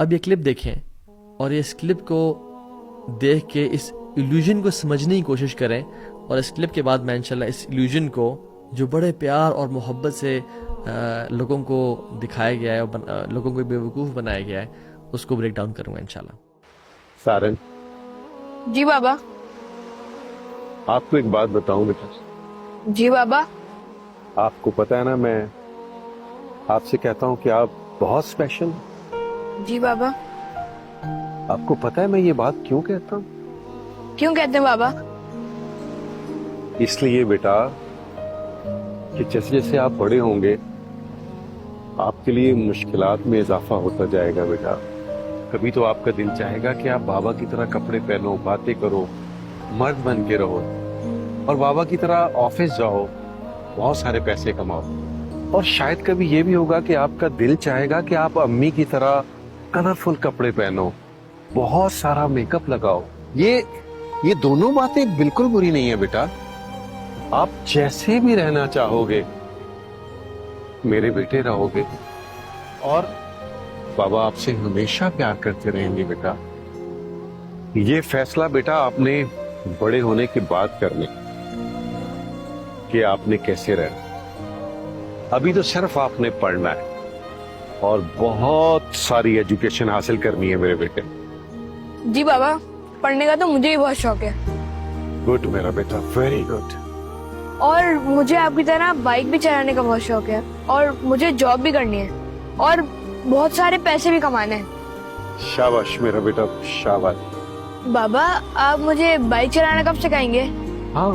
اب یہ کلپ دیکھیں اور اس کلپ کو دیکھ کے اس ایلیوژن کو سمجھنے کی کوشش کریں، اور اس کلپ کے بعد میں انشاءاللہ اس ایلیوژن کو جو بڑے پیار اور محبت سے لوگوں کو دکھایا گیا ہے اور لوگوں کو بے وقوف بنایا گیا ہے، اس کو بریک ڈاؤن کروں گا انشاءاللہ۔ سارن، جی بابا۔ آپ کو ایک بات بتاؤں بیٹا، جی بابا۔ آپ کو پتا ہے نا، میں آپ سے کہتا ہوں کہ آپ بہت اسپیشل۔ جی بابا۔ آپ کو پتا ہے میں یہ بات کیوں کہتا ہوں؟ کیوں کہتے ہیں بابا؟ اس لیے بیٹا کہ جیسے جیسے آپ بڑے ہوں گے آپ کے لیے مشکلات میں اضافہ ہوتا جائے گا بیٹا۔ کبھی تو آپ کا دل چاہے گا کہ آپ بابا کی طرح کپڑے پہنو، باتیں کرو، مرد بن کے رہو، اور بابا کی طرح آفس جاؤ، بہت سارے پیسے کماؤ۔ اور شاید کبھی یہ بھی ہوگا کہ آپ کا دل چاہے گا کہ آپ امی کی طرح کلرفل کپڑے پہنو، بہت سارا میک اپ لگاؤ۔ یہ دونوں باتیں بالکل بری نہیں ہے بیٹا۔ آپ جیسے بھی رہنا چاہو گے میرے بیٹے رہو گے، اور بابا آپ سے ہمیشہ پیار کرتے رہیں گے بیٹا۔ یہ فیصلہ بیٹا آپ نے بڑے ہونے کے بعد کرنے کہ آپ نے کیسے رہنا۔ ابھی تو صرف آپ نے پڑھنا ہے اور بہت ساری ایجوکیشن حاصل کرنی ہے میرے بیٹے۔ جی بابا، پڑھنے کا تو مجھے بھی بہت شوق ہے۔ گڈ میرا بیٹا، ویری گڈ۔ اور مجھے آپ کی طرح بائک بھی چلانے کا بہت شوق ہے، اور مجھے جاب بھی کرنی ہے، اور بہت سارے پیسے بھی کمانے ہیں۔ شاباش میرا بیٹا، شاباش۔ بابا، آپ مجھے بائک چلانا کب سکھائیں گے؟ ہاں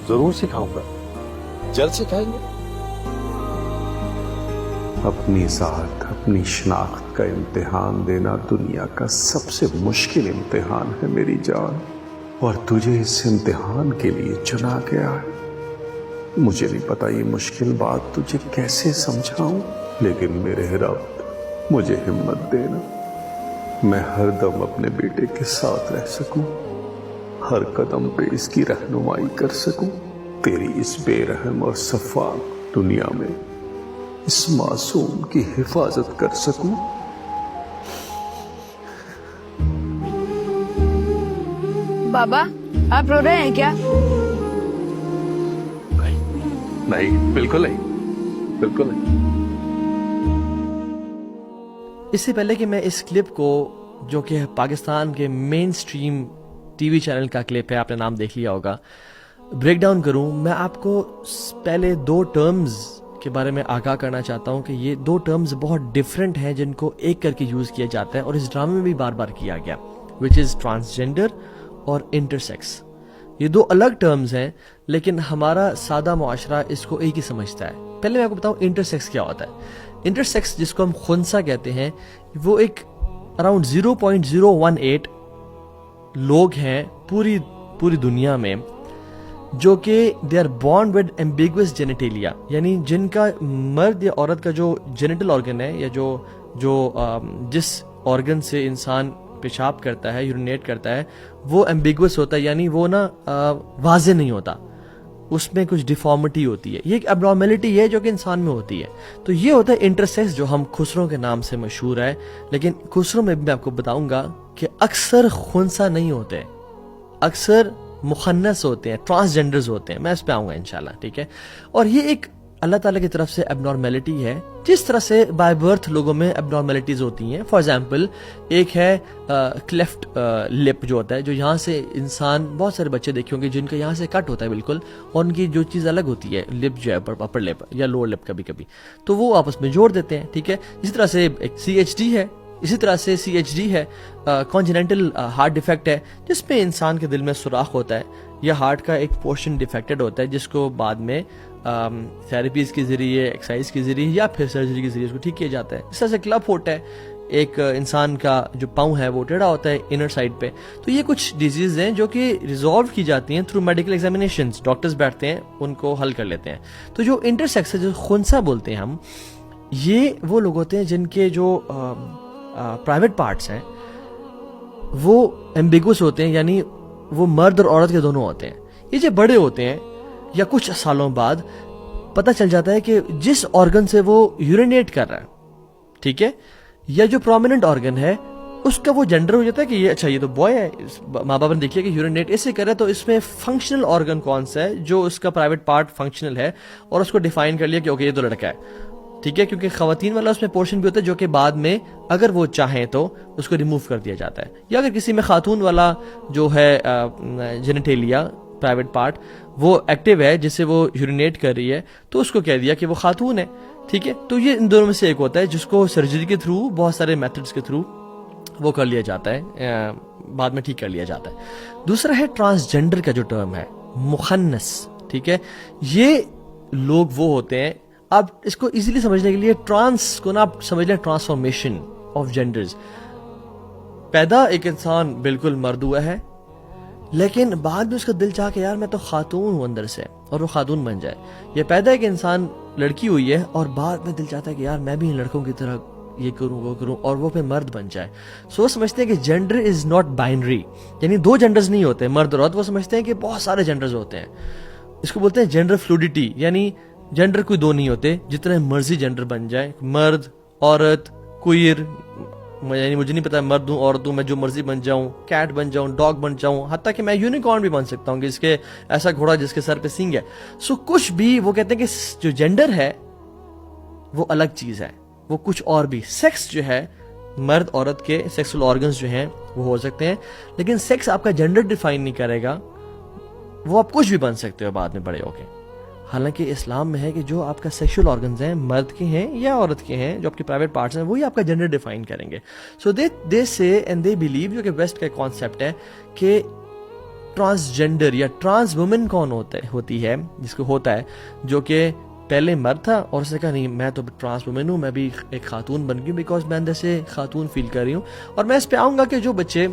ضرور سکھاؤں گا، جلد سکھائیں گے۔ اپنی ذات، اپنی شناخت کا امتحان دینا دنیا کا سب سے مشکل امتحان ہے میری جان، اور تجھے اس امتحان کے لیے چنا گیا ہے۔ مجھے نہیں پتا یہ مشکل بات تجھے کیسے سمجھاؤں، لیکن میرے رب مجھے ہمت دینا، میں ہر دم اپنے بیٹے کے ساتھ رہ سکوں، ہر قدم پہ اس کی رہنمائی کر سکوں، تیری اس بے رحم اور شفاف دنیا میں اس معصوم کی حفاظت کر سکوں۔ بابا، آپ رو رہے ہیں کیا؟ نہیں، بالکل نہیں، بالکل نہیں۔ اس سے پہلے کہ میں اس کلپ کو، جو کہ پاکستان کے مین سٹریم ٹی وی چینل کا کلپ ہے، آپ نے نام دیکھ لیا ہوگا، بریک ڈاؤن کروں، میں آپ کو پہلے دو ٹرمز کے بارے میں آگاہ کرنا چاہتا ہوں کہ یہ دو ٹرمز بہت ڈیفرنٹ ہیں جن کو ایک کر کے یوز کیا جاتا ہے، اور اس ڈرامے میں بھی بار بار کیا گیا، وچ از ٹرانسجینڈر اور انٹرسیکس۔ یہ دو الگ ٹرمز ہیں، لیکن ہمارا سادہ معاشرہ اس کو ایک ہی سمجھتا ہے۔ پہلے میں آپ کو بتاؤں انٹرسیکس کیا ہوتا ہے۔ انٹرسیکس، جس کو ہم خنثی کہتے ہیں، وہ ایک اراؤنڈ 0.018 لوگ ہیں پوری دنیا میں جو کہ they are born with ambiguous genitalia, یعنی جن کا مرد یا عورت کا جو جینیٹل آرگن ہے، یا جس آرگن سے انسان پیشاب کرتا ہے، یورینیٹ کرتا ہے، وہ ایمبیگوس ہوتا ہے، یعنی وہ واضح نہیں ہوتا، اس میں کچھ ڈیفارمٹی ہوتی ہے۔ یہ ایک اب نارملٹی ہے جو کہ انسان میں ہوتی ہے۔ تو یہ ہوتا ہے انٹرسیکس، جو ہم خسروں کے نام سے مشہور ہے، لیکن خسروں میں بھی میں آپ کو بتاؤں گا کہ اکثر خنثی نہیں ہوتے، اکثر مخنث ہوتے ہیں، ٹرانسجینڈرز ہوتے ہیں۔ میں اس پہ آؤں گا انشاءاللہ، ٹھیک ہے۔ اور یہ ایک اللہ تعالیٰ کی طرف سے اب نارملٹی ہے، جس طرح سے بائی برتھ لوگوں میں اب نارملٹیز ہوتی ہیں۔ فار ایگزامپل، ایک ہے کلیفٹ لپ جو ہوتا ہے، جو یہاں سے انسان، بہت سارے بچے دیکھے ہوں گے جن کا یہاں سے کٹ ہوتا ہے بالکل، اور ان کی جو چیز الگ ہوتی ہے، لپ جو ہے اپر لپ یا لوور لپ کبھی کبھی، تو وہ آپس میں جوڑ دیتے ہیں، ٹھیک ہے۔ اسی طرح سے ایک CHD ہے، اسی طرح سے CHD ہے کانجنٹل ہارٹ ڈیفیکٹ ہے، جس میں انسان کے دل میں سوراخ ہوتا ہے، یا ہارٹ کا ایک پورشن ڈیفیکٹڈ ہوتا ہے، جس کو بعد میں تھراپیز کے ذریعے، ایکسرسائز کے ذریعے، یا پھر سرجری کے ذریعے اس کو ٹھیک کیا جاتا ہے۔ اس طرح سے کلب فوٹ ہے، ایک انسان کا جو پاؤں ہے وہ ٹیڑھا ہوتا ہے انر سائڈ پہ۔ تو یہ کچھ ڈیزیز ہیں جو کہ ریزالو کی جاتی ہیں تھرو میڈیکل ایگزامینیشنز، ڈاکٹرز بیٹھتے ہیں، ان کو حل کر لیتے ہیں۔ تو جو انٹرسیکس ہے، جو خنثی بولتے ہیں ہم، یہ وہ لوگ ہوتے ہیں جن کے جو پرائیویٹ پارٹس ہیں وہ ایمبیگوس ہوتے ہیں، یعنی وہ مرد اور عورت کے دونوں ہوتے ہیں۔ یہ جو بڑے ہوتے ہیں یا کچھ سالوں بعد پتہ چل جاتا ہے کہ جس آرگن سے وہ یورینیٹ کر رہا ہے، ٹھیک ہے، یا جو پرومیننٹ آرگن ہے اس کا وہ جینڈر ہو جاتا ہے کہ یہ اچھا یہ تو بوائے ہے, ماں باپ نے دیکھ لیا کہ یورینیٹ اسے کرے تو اس میں فنکشنل آرگن کون سا ہے جو اس کا پرائیویٹ پارٹ فنکشنل ہے, اور اس کو ڈیفائن کر لیا کہ اوکے یہ تو لڑکا ہے, ٹھیک ہے, کیونکہ خواتین والا اس میں پورشن بھی ہوتا ہے جو کہ بعد میں اگر وہ چاہیں تو اس کو ریموو کر دیا جاتا ہے, یا اگر کسی میں خاتون والا جو ہے جینیٹیلیا پرائیویٹ پارٹ وہ ایکٹیو ہے جس سے وہ یورینیٹ کر رہی ہے تو اس کو کہہ دیا کہ وہ خاتون ہے, ٹھیک ہے. تو یہ ان دونوں میں سے ایک ہوتا ہے جس کو سرجری کے تھرو بہت سارے میتھڈز کے تھرو وہ کر لیا جاتا ہے, بعد میں ٹھیک کر لیا جاتا ہے. دوسرا ہے ٹرانسجینڈر کا جو ٹرم ہے, مخنث, ٹھیک ہے. یہ لوگ وہ ہوتے ہیں, آپ اس کو ایزیلی سمجھنے کے لیے ٹرانس کو نا آپ سمجھ لیں ٹرانسفارمیشن آف جینڈرز. پیدا ایک انسان بالکل مرد ہوا ہے, لیکن بعد میں اس کا دل چاہ کہ یار میں تو خاتون ہوں اندر سے, اور وہ خاتون بن جائے. یہ پیدا ایک انسان لڑکی ہوئی ہے اور بعد میں دل چاہتا ہے کہ یار میں بھی ان لڑکوں کی طرح یہ کروں وہ کروں, اور وہ پھر مرد بن جائے. سو وہ سمجھتے ہیں کہ جینڈر از ناٹ بائنری, یعنی دو جینڈرز نہیں ہوتے مرد اور عورت, وہ سمجھتے ہیں کہ بہت سارے جینڈرز ہوتے ہیں. اس کو بولتے ہیں جینڈر فلوڈیٹی, یعنی جینڈر کوئی دو نہیں ہوتے, جتنے مرضی جینڈر بن جائے, مرد عورت کوئر, یعنی مجھے نہیں پتا مرد ہوں عورت ہوں, میں جو مرضی بن جاؤں, کیٹ بن جاؤں, ڈاگ بن جاؤں, حتیٰ کہ میں یونیکارن بھی بن سکتا ہوں کہ اس کے ایسا گھوڑا جس کے سر پہ سینگ ہے. سو کچھ بھی وہ کہتے ہیں کہ جو جینڈر ہے وہ الگ چیز ہے, وہ کچھ اور بھی. سیکس جو ہے مرد عورت کے سیکسول آرگنز جو ہیں وہ ہو سکتے ہیں, لیکن سیکس آپ کا جینڈر ڈیفائن نہیں کرے گا, وہ آپ کچھ بھی بن سکتے ہو بعد میں بڑے ہو کے. حالانکہ اسلام میں ہے کہ جو آپ کا سیکشول آرگنز ہیں مرد کے ہیں یا عورت کے ہیں, جو آپ کے پرائیویٹ پارٹس ہیں, وہی آپ کا جینڈر ڈیفائن کریں گے. سو دے سے اینڈ دے بلیو, جو کہ ویسٹ کا کانسیپٹ ہے کہ ٹرانسجینڈر یا ٹرانس وومن کون ہوتی ہے, جس کو ہوتا ہے جو کہ پہلے مرد تھا اور اس نے کہا نہیں میں تو ٹرانس وومن ہوں, میں بھی ایک خاتون بن گئی بیکاز میں اندر سے خاتون فیل کر رہی ہوں. اور میں اس پہ آؤں گا کہ جو بچے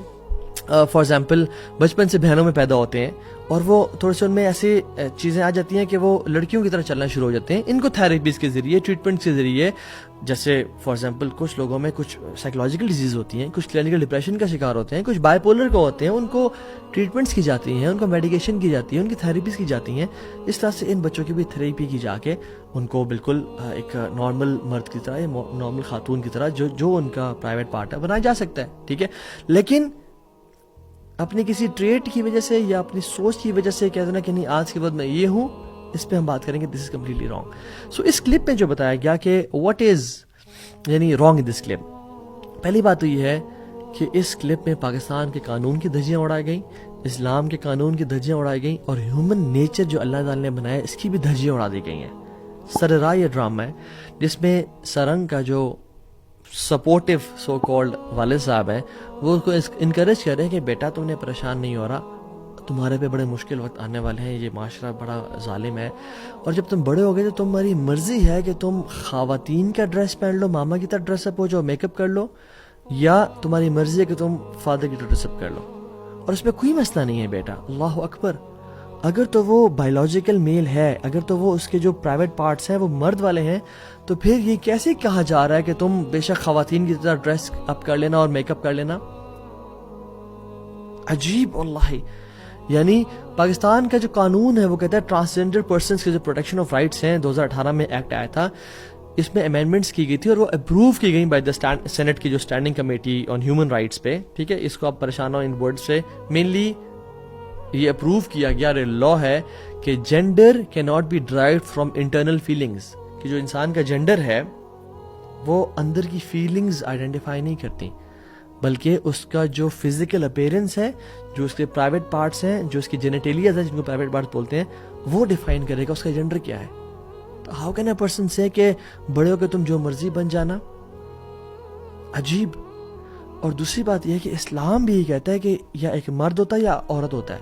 فار ایگزامپل بچپن سے بہنوں میں پیدا ہوتے ہیں اور وہ تھوڑے سے ان میں ایسی چیزیں آ جاتی ہیں کہ وہ لڑکیوں کی طرح چلنا شروع ہو جاتے ہیں, ان کو تھیراپیز کے ذریعے, ٹریٹمنٹ کے ذریعے, جیسے فار ایگزامپل کچھ لوگوں میں کچھ سائیکولوجیکل ڈیزیز ہوتی ہیں, کچھ کلینکل ڈپریشن کا شکار ہوتے ہیں, کچھ بائی پولر کو ہوتے ہیں, ان کو ٹریٹمنٹس کی جاتی ہیں, ان کو میڈیکیشن کی جاتی ہے, ان کی تھیراپیز کی جاتی ہیں. اس طرح سے ان بچوں کی بھی تھیراپی کی جا کے ان کو بالکل ایک نارمل مرد کی طرح یا نارمل خاتون کی طرح جو ان کا پرائیویٹ پارٹ ہے بنایا جا سکتا ہے, ٹھیک ہے. لیکن اپنی کسی ٹریٹ کی وجہ سے یا اپنی سوچ کی وجہ سے کہتے ہیں کہ نہیں آج کے بعد میں یہ ہوں, اس پہ ہم بات کریں گے. This is completely wrong. So اس کلپ میں جو بتایا گیا کہ واٹ از یعنی رانگ ان دس کلپ, پہلی بات تو یہ ہے کہ اس کلپ میں پاکستان کے قانون کی دھجیاں اڑائی گئیں, اسلام کے قانون کی دھجیاں اڑائی گئیں, اور ہیومن نیچر جو اللہ تعالیٰ نے بنایا اس کی بھی دھجیاں اڑا دی گئی ہیں. سرراہ یہ ڈرامہ ہے جس میں سرنگ کا جو سپورٹیو سو کالڈ والد صاحب ہیں وہ اس کو انکریج کر رہے ہیں کہ بیٹا تم نے پریشان نہیں ہو رہا, تمہارے پہ بڑے مشکل وقت آنے والے ہیں, یہ معاشرہ بڑا ظالم ہے, اور جب تم بڑے ہو گئے تو تمہاری مرضی ہے کہ تم خواتین کا ڈریس پہن لو, ماما کی طرح ڈریس اپ ہو جاؤ, میک اپ کر لو, یا تمہاری مرضی ہے کہ تم فادر کی طرح ڈریس اپ کر لو, اور اس میں کوئی مسئلہ نہیں ہے بیٹا. اللہ اکبر. اگر تو وہ بایولوجیکل میل ہے, اگر تو وہ اس کے جو پرائیویٹ پارٹس ہیں وہ مرد والے ہیں, تو پھر یہ کیسے کہا جا رہا ہے کہ تم بے شک خواتین کی طرح ڈریس اپ کر لینا اور میک اپ کر لینا. عجیب واللہ. یعنی پاکستان کا جو قانون ہے وہ کہتا ہے ٹرانسجینڈر پرسنس کے جو پروٹیکشن آف رائٹس ہیں 2018 میں ایکٹ آیا تھا, اس میں امینڈمنٹس کی گئی تھی اور وہ اپروو کی گئی بائی دا سینٹ کی جو standing committee on human rights پہ, ٹھیک ہے. اس کو آپ پریشان ہو ان ورڈ سے, مینلی یہ اپروو کیا گیا لا ہے کہ جینڈر کی not be derived from internal feelings, کہ جو انسان کا جینڈر ہے وہ اندر کی فیلنگز آئیڈینٹیفائی نہیں کرتی, بلکہ اس کا جو فزیکل اپیرنس ہے, جو اس کے پرائیویٹ پارٹس ہیں, جو اس کی جینیٹیلیاز ہیں جن کو پرائیویٹ پارٹس بولتے ہیں, وہ ڈیفائن کرے گا اس کا جینڈر کیا ہے. تو ہاؤ کین اے پرسن سے کہ بڑے ہو کے تم جو مرضی بن جانا, عجیب. اور دوسری بات یہ ہے کہ اسلام بھی یہ کہتا ہے کہ یا ایک مرد ہوتا ہے یا عورت ہوتا ہے,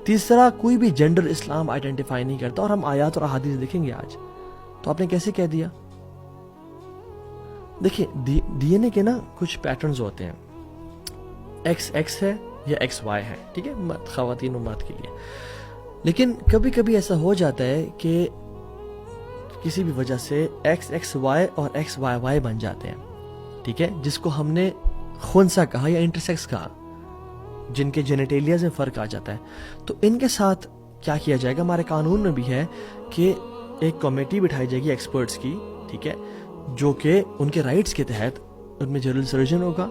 تیسرا کوئی بھی جینڈر اسلام آئیڈینٹیفائی نہیں کرتا. اور ہم آیات اور احادیث دیکھیں گے آج, تو آپ نے کیسے کہہ دیا. دیکھیں ڈی این اے کے نا کچھ پیٹرنز ہوتے ہیں, ایکس ایکس ہے یا ایکس وائی ہے, ٹھیک ہے, خواتین و مرد کے لیے. لیکن کبھی کبھی ایسا ہو جاتا ہے کہ کسی بھی وجہ سے ایکس ایکس وائی اور ایکس وائی وائی بن جاتے ہیں, ٹھیک ہے, جس کو ہم نے خنثی کہا یا انٹرسیکس کہا, جن کے جینیٹیلیاز میں فرق آ جاتا ہے. تو ان کے ساتھ کیا کیا جائے گا, ہمارے قانون میں بھی ہے کہ ایک کمیٹی بٹھائی جائے گی ایکسپرٹس کی, ٹھیک ہے, جو کہ ان کے رائٹس کے تحت ان میں جنرل سرجن ہوگا